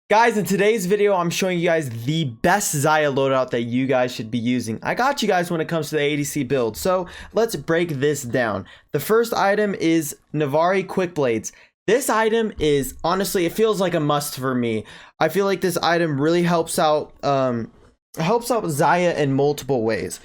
Guys, in today's video, I'm showing you guys the best Xayah loadout that you guys should be using. I got you guys when it comes to the ADC build, so let's break this down. The first item is Navari Quick Blades. This item is, honestly, it feels like a must for me. I feel like this item really helps out Xayah in multiple ways.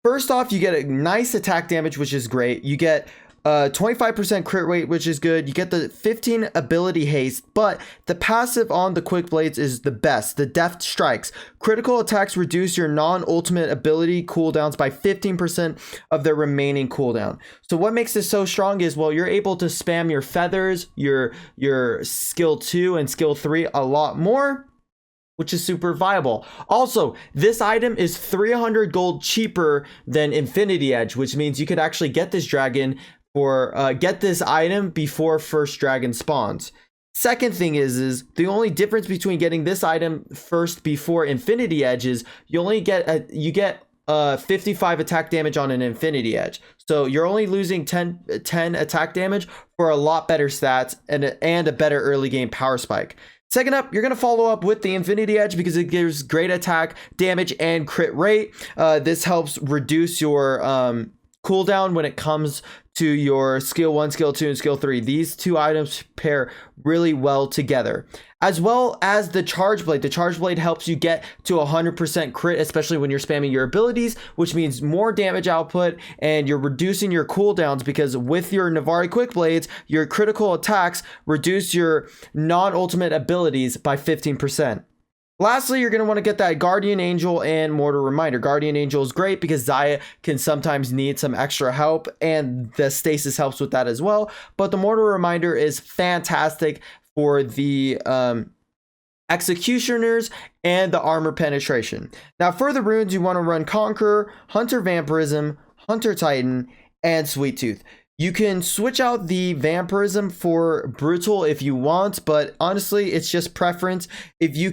First off, you get a nice attack damage, which is great. You get 25% crit rate, which is good. You get the 15 ability haste, but the passive on the quick blades is the best. The deft strikes. Critical attacks reduce your non-ultimate ability cooldowns by 15% of their remaining cooldown. So what makes this so strong is, well, you're able to spam your feathers, your skill 2 and skill 3 a lot more, which is super viable. Also, this item is 300 gold cheaper than Infinity Edge, which means you could actually get this dragon or get this item before first dragon spawns. Second thing is the only difference between getting this item first before Infinity Edge is you only get 55 attack damage on an Infinity Edge. So you're only losing 10 attack damage for a lot better stats and a better early game power spike. Second up, you're going to follow up with the Infinity Edge because it gives great attack damage and crit rate. This helps reduce your cooldown when it comes to your skill 1, skill 2, and skill 3. These two items pair really well together. As well as the Charge Blade. The Charge Blade helps you get to 100% crit, especially when you're spamming your abilities, which means more damage output, and you're reducing your cooldowns because with your Navari Quick Blades, your critical attacks reduce your non-ultimate abilities by 15%. Lastly, you're going to want to get that Guardian Angel and Mortar Reminder. Guardian Angel is great because Xayah can sometimes need some extra help, and the Stasis helps with that as well. But the Mortar Reminder is fantastic for the Executioners and the Armor Penetration. Now, for the runes, you want to run Conqueror, Hunter Vampirism, Hunter Titan, and Sweet Tooth. You can switch out the Vampirism for Brutal if you want, but honestly, it's just preference. If you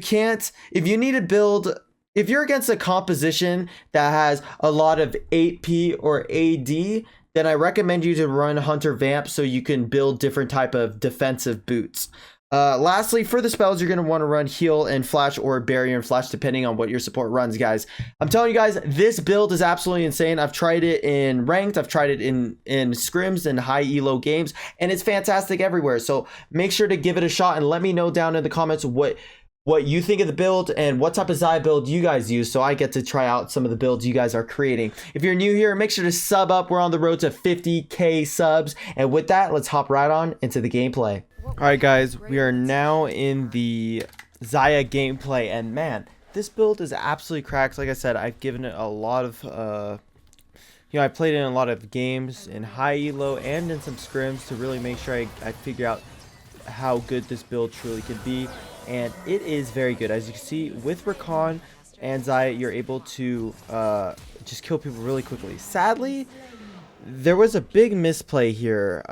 need to build, if you're against a composition that has a lot of 8P or AD, then I recommend you to run Hunter Vamp so you can build different type of defensive boots. Lastly, for the spells, you're going to want to run Heal and Flash or Barrier and Flash, depending on what your support runs, guys. I'm telling you guys, this build is absolutely insane. I've tried it in ranked, I've tried it in scrims and high elo games, and it's fantastic everywhere. So make sure to give it a shot and let me know down in the comments what you think of the build and what type of Xayah build you guys use, so I get to try out some of the builds you guys are creating. If you're new here, make sure to sub up. We're on the road to 50K subs. And with that, let's hop right on into the gameplay. Alright guys, we are now in the Xayah gameplay, and man, this build is absolutely cracked. Like I said, I've given it a lot of, I played it in a lot of games in high elo and in some scrims to really make sure I figure out how good this build truly could be. And it is very good. As you can see, with Rakan and Xayah, you're able to just kill people really quickly. Sadly, there was a big misplay here.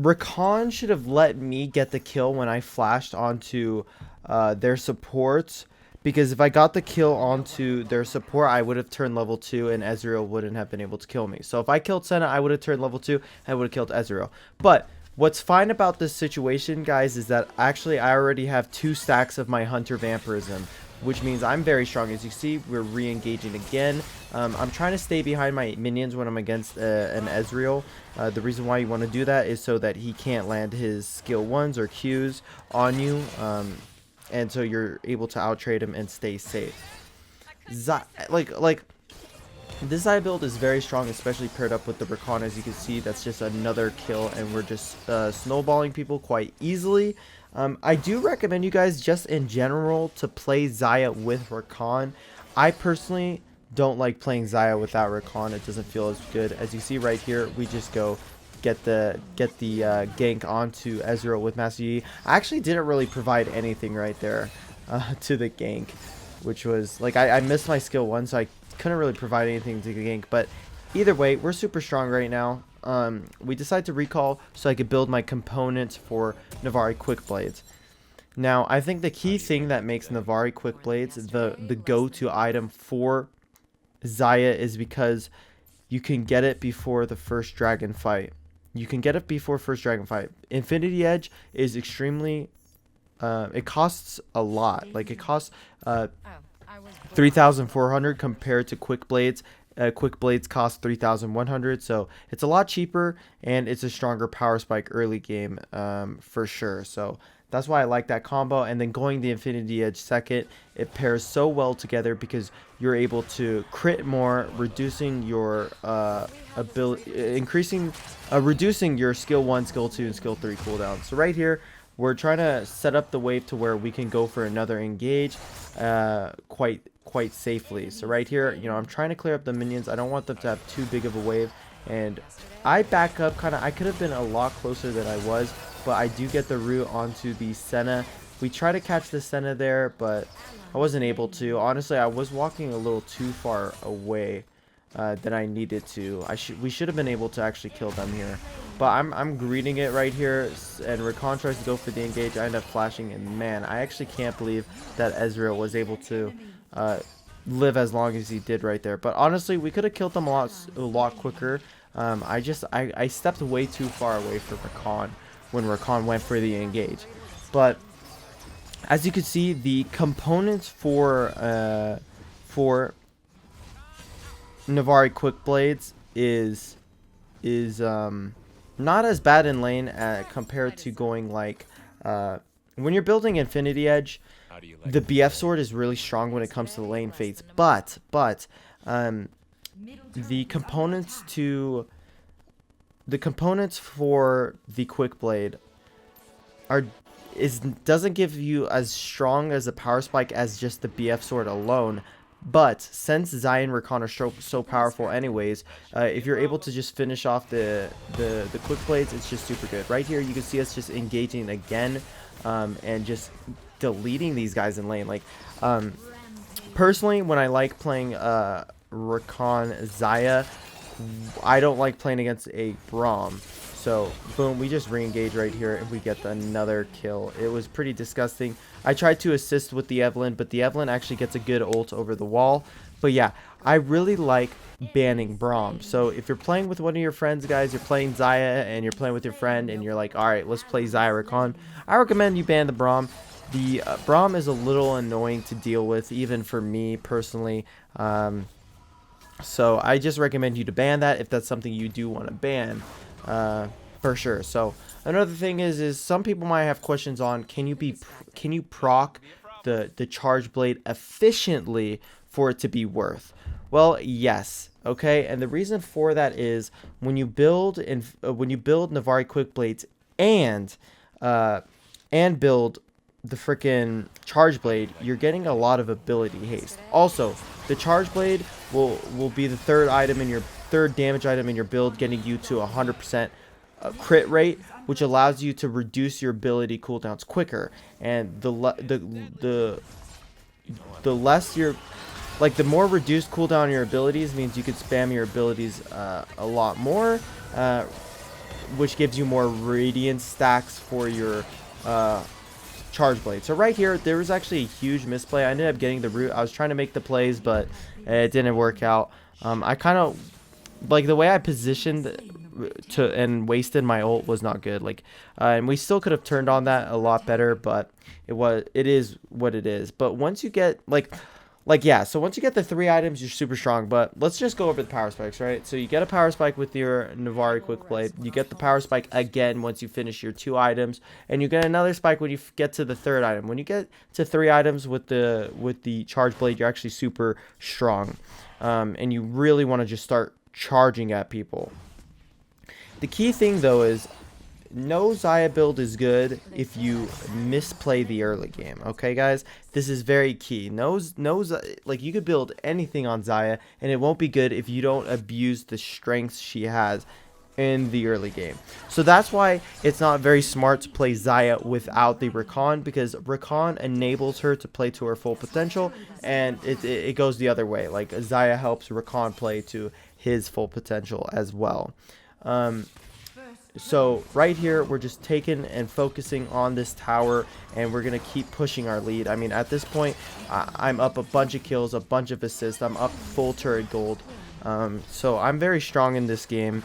Rakan should have let me get the kill when I flashed onto their support, because if I got the kill onto their support, I would have turned level 2 and Ezreal wouldn't have been able to kill me. So if I killed Senna, I would have turned level 2 and I would have killed Ezreal. But what's fine about this situation, guys, is that actually I already have 2 stacks of my Hunter Vampirism, which means I'm very strong. As you see, we're re-engaging again. I'm trying to stay behind my minions when I'm against an Ezreal. The reason why you want to do that is so that he can't land his skill 1s or Qs on you, and so you're able to out-trade him and stay safe. This Xayah build is very strong, especially paired up with the Rakan. As you can see, that's just another kill, and we're just snowballing people quite easily. I do recommend you guys, just in general, to play Xayah with Rakan. I personally don't like playing Xayah without Rakan. It doesn't feel as good. As you see right here, we just go get the gank onto Ezreal with Master Yi. I actually didn't really provide anything right there to the gank, which was like I missed my skill 1, so I couldn't really provide anything to the gank. But either way, we're super strong right now. We decided to recall so I could build my components for Navari Quick Blades. Now, I think the key thing that makes Navari Quick Blades the go-to item for Xayah is because you can get it before the first dragon fight. You can get it before first dragon fight. Infinity Edge is extremely it costs a lot. Like it costs 3,400 compared to quick blades. Quick blades cost 3,100, so it's a lot cheaper and it's a stronger power spike early game, for sure. So that's why I like that combo. And then going the Infinity Edge second, it pairs so well together because you're able to crit more, reducing your reducing your skill 1, skill 2, and skill 3 cooldown. So right here, we're trying to set up the wave to where we can go for another engage quite safely. So right here, you know, I'm trying to clear up the minions. I don't want them to have too big of a wave, and I back up kind of. I could have been a lot closer than I was, but I do get the root onto the Senna. We try to catch the Senna there, but I wasn't able to. Honestly, I was walking a little too far away than I needed to. We should have been able to actually kill them here. But I'm greeting it right here, and Rakan tries to go for the engage. I end up flashing, and man, I actually can't believe that Ezreal was able to live as long as he did right there. But honestly, we could have killed them a lot quicker. I stepped way too far away from Rakan when Rakan went for the engage. But as you can see, the components for Navari Quick Blades is not as bad in lane compared to going like when you're building Infinity Edge. The BF sword is really strong when it comes to the lane fates, but the components for the Quick Blade doesn't give you as strong as a power spike as just the BF sword alone. But since Xayah and Rakan are so powerful anyways, if you're able to just finish off the Quick Blades, it's just super good. Right here, you can see us just engaging again, and just deleting these guys in lane. Like, personally, when I like playing Rakan Xayah, I don't like playing against a Braum. So, boom, we just re-engage right here, and we get another kill. It was pretty disgusting. I tried to assist with the Evelynn, but the Evelynn actually gets a good ult over the wall. But yeah, I really like banning Braum. So if you're playing with one of your friends, guys, you're playing Xayah, and you're playing with your friend, and you're like, alright, let's play Xayah Rakan, I recommend you ban the Braum. The Braum is a little annoying to deal with, even for me personally. So I just recommend you to ban that if that's something you do want to ban. For sure. So another thing is some people might have questions on can you proc the charge blade efficiently for it to be worth? Well, yes. Okay, and the reason for that is when you build Navari Quick Blades and build the freaking charge blade, you're getting a lot of ability haste. Also, the charge blade will be the third damage item in your build, getting you to 100% crit rate, which allows you to reduce your ability cooldowns quicker. And the less your, like, the more reduced cooldown your abilities means you could spam your abilities a lot more, which gives you more radiance stacks for your charge blade. So right here, there was actually a huge misplay. I ended up getting the root. I was trying to make the plays, but it didn't work out. I kind of, like, the way I positioned and wasted my ult was not good. Like, and we still could have turned on that a lot better, but it is what it is. But once you get so once you get the 3 items, you're super strong. But let's just go over the power spikes, right? So you get a power spike with your Navari Quick Blade. You get the power spike again once you finish your 2 items, and you get another spike when you get to the 3rd item. When you get to 3 items with the charge blade, you're actually super strong, and you really want to just start charging at people. The key thing though is no Xayah build is good if you misplay the early game. Okay, guys, this is very key. Like, you could build anything on Xayah, and it won't be good if you don't abuse the strengths she has in the early game. So that's why it's not very smart to play Xayah without the Rakan, because Rakan enables her to play to her full potential, and it goes the other way. Like, Xayah helps Rakan play to his full potential as well. So right here, we're just taking and focusing on this tower, and we're going to keep pushing our lead. I mean, at this point, I'm up a bunch of kills, a bunch of assists. I'm up full turret gold. So I'm very strong in this game,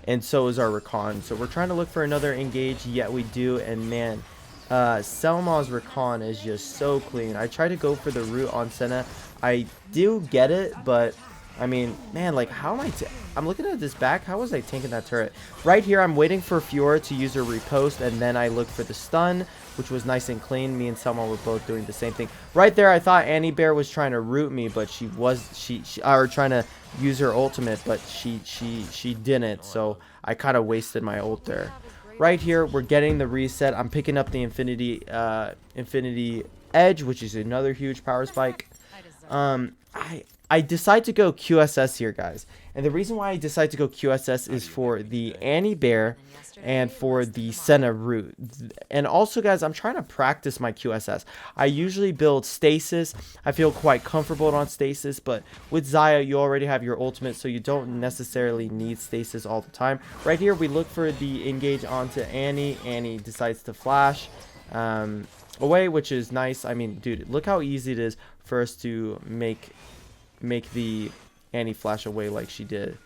and so is our Rakan. So we're trying to look for another engage, yet we do, and man, Selma's Recon is just so clean. I try to go for the root on Senna. I do get it, but I mean, man, like, how am I? I'm looking at this back. How was I tanking that turret? Right here, I'm waiting for Fiora to use her repost, and then I look for the stun, which was nice and clean. Me and Selma were both doing the same thing. Right there, I thought Annie Bear was trying to root me, but she or trying to use her ultimate, but she didn't. So I kind of wasted my ult there. Right here, we're getting the reset. I'm picking up the Infinity Edge, which is another huge power spike. I decide to go QSS here, guys. And the reason why I decide to go QSS is for the Annie Bear and for the Senna root. And also, guys, I'm trying to practice my QSS. I usually build stasis. I feel quite comfortable on stasis, but with Xayah, you already have your ultimate, so you don't necessarily need stasis all the time. Right here, we look for the engage onto Annie. Annie decides to flash away, which is nice. I mean, dude, look how easy it is for us to make the Annie flash away like she did.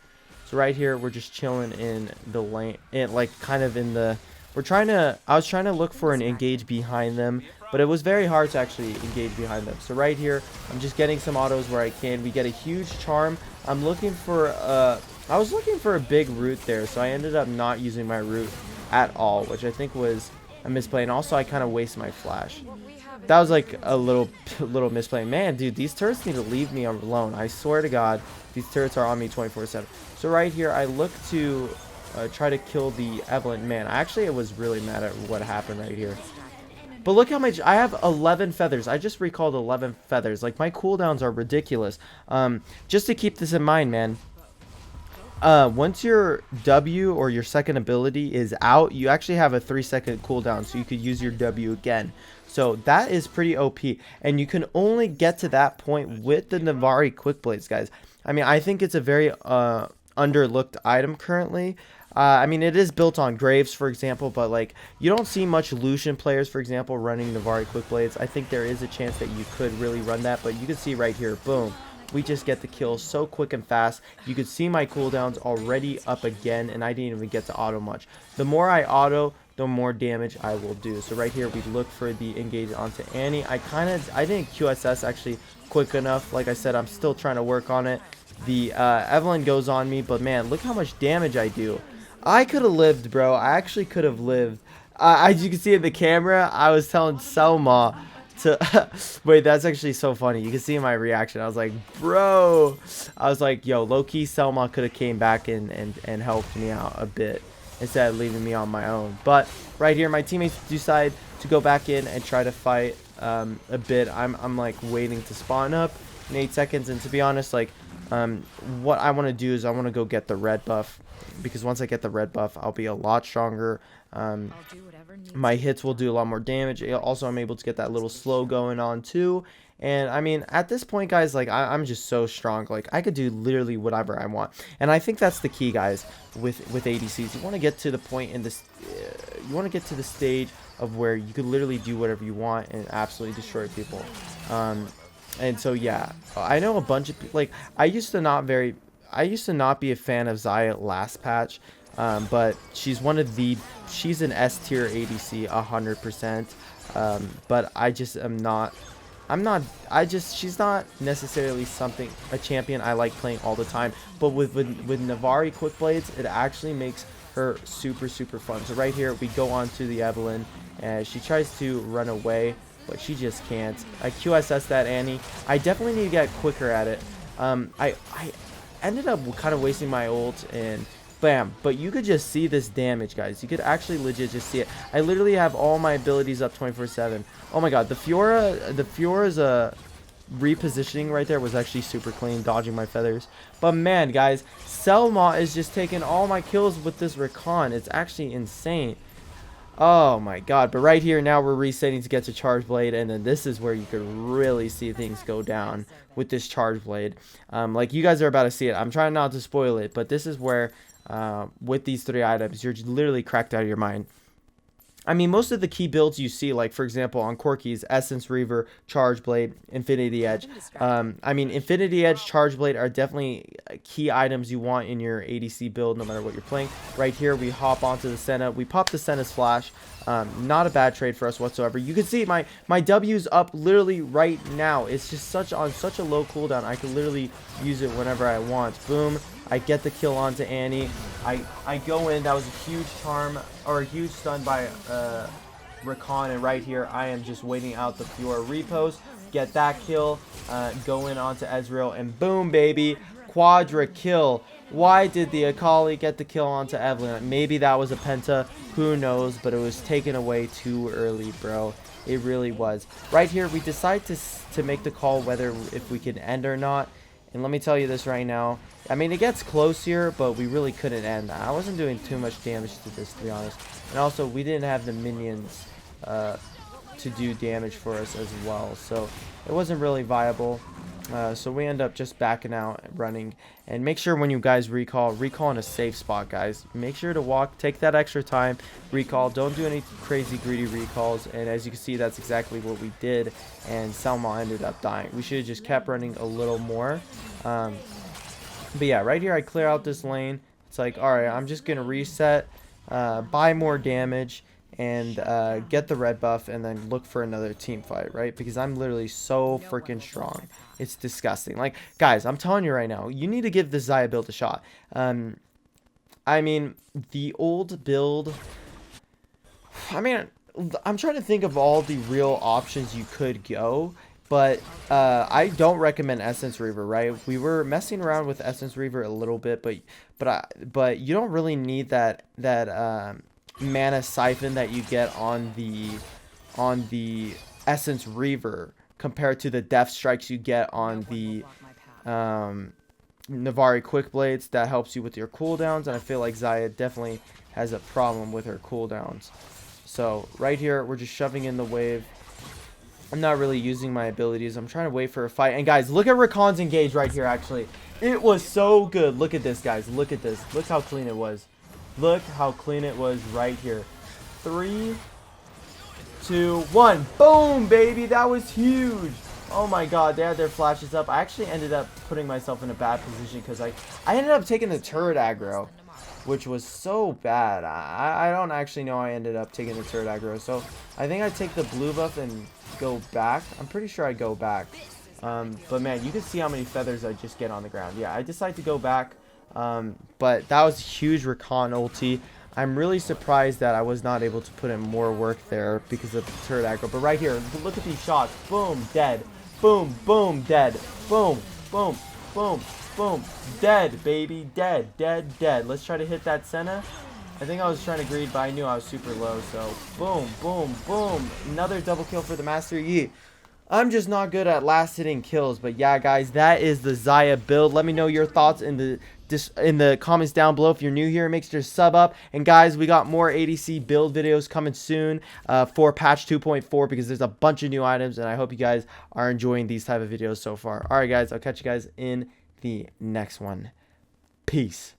So right here, we're just chilling in the lane, like kind of in the, I was trying to look for an engage behind them, but it was very hard to actually engage behind them. So right here, I'm just getting some autos where I can. We get a huge charm. I'm looking for I was looking for a big root there, so I ended up not using my root at all, which I think was a misplay. And also, I kind of wasted my flash. That was like a little misplay. Man, dude, these turrets need to leave me alone. I swear to God, these turrets are on me 24/7. So right here, I look to try to kill the Evelyn. Man, I was really mad at what happened right here. But look how much I have. 11 feathers. I just recalled 11 feathers. Like, my cooldowns are ridiculous. Just to keep this in mind, man. Once your W or your second ability is out, you actually have a 3-second cooldown, so you could use your W again. So that is pretty OP, and you can only get to that point with the Navari Quick Blades, guys. I mean, I think it's a very underlooked item currently. I mean, it is built on Graves, for example, but like, you don't see much Lucian players, for example, running Navari Quick Blades. I think there is a chance that you could really run that, but you can see right here, boom. We just get the kill so quick and fast. You could see my cooldowns already up again, and I didn't even get to auto much. The more I auto, the more damage I will do. So right here, we look for the engage onto Annie. I didn't QSS actually quick enough. Like I said, I'm still trying to work on it. The Evelyn goes on me, but man, look how much damage I do. I could have lived, bro. I actually could have lived. As you can see in the camera, I was telling Selma to wait, that's actually so funny. You can see my reaction. I was like, bro, I was like, yo, low-key Selma could have came back and helped me out a bit instead of leaving me on my own. But right here, my teammates decide to go back in and try to fight a bit. I'm like waiting to spawn up in 8 seconds, and to be honest, like, what I want to do is I want to go get the red buff, because once I get the red buff, I'll be a lot stronger. My hits will do a lot more damage. Also, I'm able to get that little slow going on too. And I mean, at this point, guys, like, I'm just so strong. Like, I could do literally whatever I want. And I think that's the key, guys, with ADCs. You want to get to the point in this, you want to get to the stage of where you could literally do whatever you want and absolutely destroy people. And so, yeah, I know a bunch of people, like, I used to not be a fan of Xayah last patch. But she's she's an S tier ADC 100%. But I just am not, she's not necessarily a champion I like playing all the time. But with Navari Quick Blades, it actually makes her super fun. So right here, we go on to the Evelyn, and she tries to run away, but she just can't. I QSS that Annie. I definitely need to get quicker at it. I ended up kind of wasting my ult, and bam. But you could just see this damage, guys. You could actually legit just see it. I literally have all my abilities up 24/7. Oh my god, the Fiora's repositioning right there was actually super clean, dodging my feathers. But man, guys, Selma is just taking all my kills with this recon. It's actually insane. Oh my god. But right here, now we're resetting to get to Charge Blade, and then this is where you could really see things go down with this Charge Blade. Like, you guys are about to see it. I'm trying not to spoil it, but this is where with these 3 items, you're literally cracked out of your mind. I mean, most of the key builds you see, like, for example, on Corki's, Essence Reaver, Charge Blade, Infinity Edge. I mean, Infinity Edge, Charge Blade are definitely key items you want in your ADC build, no matter what you're playing. Right here, we hop onto the Senna. We pop the Senna's flash. Not a bad trade for us whatsoever. You can see my W's up literally right now. It's just on such a low cooldown. I could literally use it whenever I want. Boom. I get the kill onto Annie. I go in. That was a huge charm, or a huge stun by Rakan, and right here I am just waiting out the Fiora repost. Get that kill. Go in onto Ezreal, and boom, baby. Quadra kill. Why did the Akali get the kill onto Evelyn? Maybe that was a penta. Who knows? But it was taken away too early, bro. It really was. Right here, we decide to make the call whether if we can end or not. And let me tell you this right now. I mean, it gets close here, but we really couldn't end. I wasn't doing too much damage to this, to be honest. And also, we didn't have the minions to do damage for us as well. So it wasn't really viable. So we end up just backing out and running. And make sure when you guys recall in a safe spot, guys. Make sure to walk, take that extra time, recall. Don't do any crazy greedy recalls. And as you can see, that's exactly what we did. And Selma ended up dying. We should have just kept running a little more. But yeah, right here I clear out this lane. It's like, alright, I'm just going to reset, buy more damage, and get the red buff, and then look for another team fight, right? Because I'm literally so freaking strong. It's disgusting. Like, guys, I'm telling you right now, you need to give this Xayah build a shot. I mean, the old build, I mean, I'm trying to think of all the real options you could go. But I don't recommend Essence Reaver, right? We were messing around with Essence Reaver a little bit, but you don't really need that mana siphon that you get on the Essence Reaver compared to the Death Strikes you get on the Navari Quick Blades. That helps you with your cooldowns, and I feel like Xayah definitely has a problem with her cooldowns. So right here, we're just shoving in the wave. I'm not really using my abilities. I'm trying to wait for a fight. And guys, look at Rakan's engage right here, actually. It was so good. Look at this, guys. Look at this. Look how clean it was. Look how clean it was right here. 3, 2, 1. Boom, baby. That was huge. Oh my god, they had their flashes up. I actually ended up putting myself in a bad position because I ended up taking the turret aggro, which was so bad. I don't actually know I ended up taking the turret aggro. So I think I take the blue buff and go back. I'm pretty sure I go back. But man, you can see how many feathers I just get on the ground. Yeah, I decided to go back. But that was a huge Rakan ulti. I'm really surprised that I was not able to put in more work there because of the turret aggro. But right here, look at these shots. Boom, dead. Boom, boom, dead. Boom, boom, boom, boom. Dead, baby. Dead, dead, dead. Let's try to hit that Senna. I think I was trying to greed, but I knew I was super low. So, boom, boom, boom. Another double kill for the Master Yi. I'm just not good at last hitting kills. But yeah, guys, that is the Xayah build. Let me know your thoughts in the comments down below. If you're new here, make sure to sub up. And guys, we got more ADC build videos coming soon for patch 2.4 because there's a bunch of new items. And I hope you guys are enjoying these type of videos so far. All right, guys, I'll catch you guys in the next one. Peace.